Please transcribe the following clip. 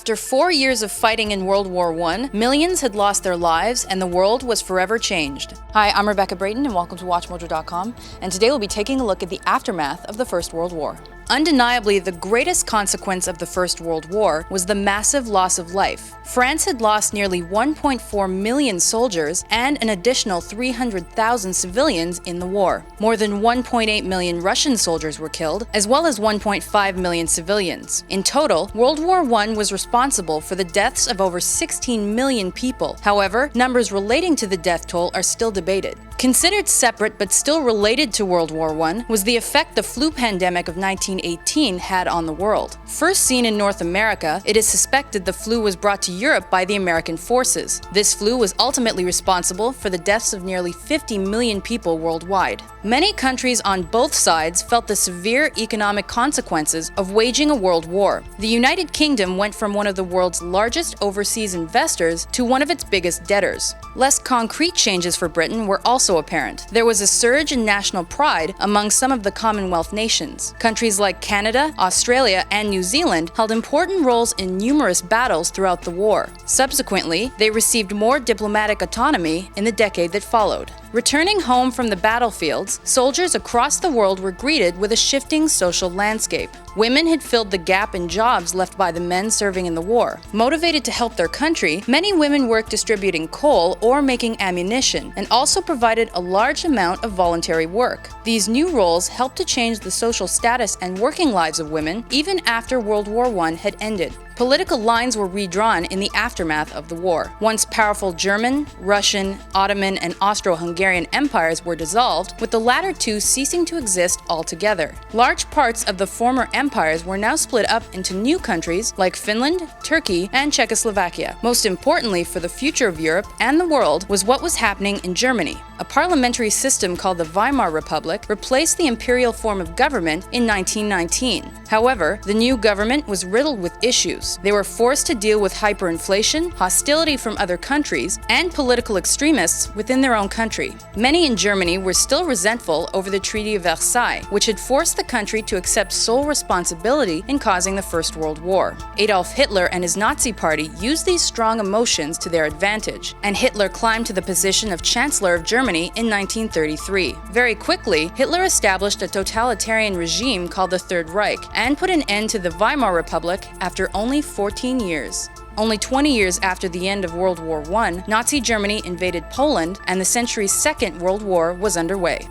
After 4 years of fighting in World War I, millions had lost their lives and the world was forever changed. Hi, I'm Rebecca Brayton and welcome to WatchMojo.com, and today we'll be taking a look at the aftermath of the First World War. Undeniably, the greatest consequence of the First World War was the massive loss of life. France had lost nearly 1.4 million soldiers and an additional 300,000 civilians in the war. More than 1.8 million Russian soldiers were killed, as well as 1.5 million civilians. In total, World War I was responsible for the deaths of over 16 million people. However, numbers relating to the death toll are still debated. Considered separate but still related to World War I was the effect the flu pandemic of 1918 had on the world. First seen in North America, it is suspected the flu was brought to Europe by the American forces. This flu was ultimately responsible for the deaths of nearly 50 million people worldwide. Many countries on both sides felt the severe economic consequences of waging a world war. The United Kingdom went from one of the world's largest overseas investors to one of its biggest debtors. Less concrete changes for Britain were also apparent. There was a surge in national pride among some of the Commonwealth nations. Countries like Canada, Australia, and New Zealand held important roles in numerous battles throughout the war. Subsequently, they received more diplomatic autonomy in the decade that followed. Returning home from the battlefields, soldiers across the world were greeted with a shifting social landscape. Women had filled the gap in jobs left by the men serving in the war. Motivated to help their country, many women worked distributing coal or making ammunition, and also provided a large amount of voluntary work. These new roles helped to change the social status and working lives of women even after World War I had ended. Political lines were redrawn in the aftermath of the war. Once powerful German, Russian, Ottoman, and Austro-Hungarian empires were dissolved, with the latter two ceasing to exist altogether. Large parts of the former empires were now split up into new countries like Finland, Turkey, and Czechoslovakia. Most importantly for the future of Europe and the world was what was happening in Germany. A parliamentary system called the Weimar Republic replaced the imperial form of government in 1919. However, the new government was riddled with issues. They were forced to deal with hyperinflation, hostility from other countries, and political extremists within their own country. Many in Germany were still resentful over the Treaty of Versailles, which had forced the country to accept sole responsibility in causing the First World War. Adolf Hitler and his Nazi Party used these strong emotions to their advantage, and Hitler climbed to the position of Chancellor of Germany in 1933. Very quickly, Hitler established a totalitarian regime called the Third Reich and put an end to the Weimar Republic after only 14 years. Only 20 years after the end of World War I, Nazi Germany invaded Poland and the century's Second World War was underway.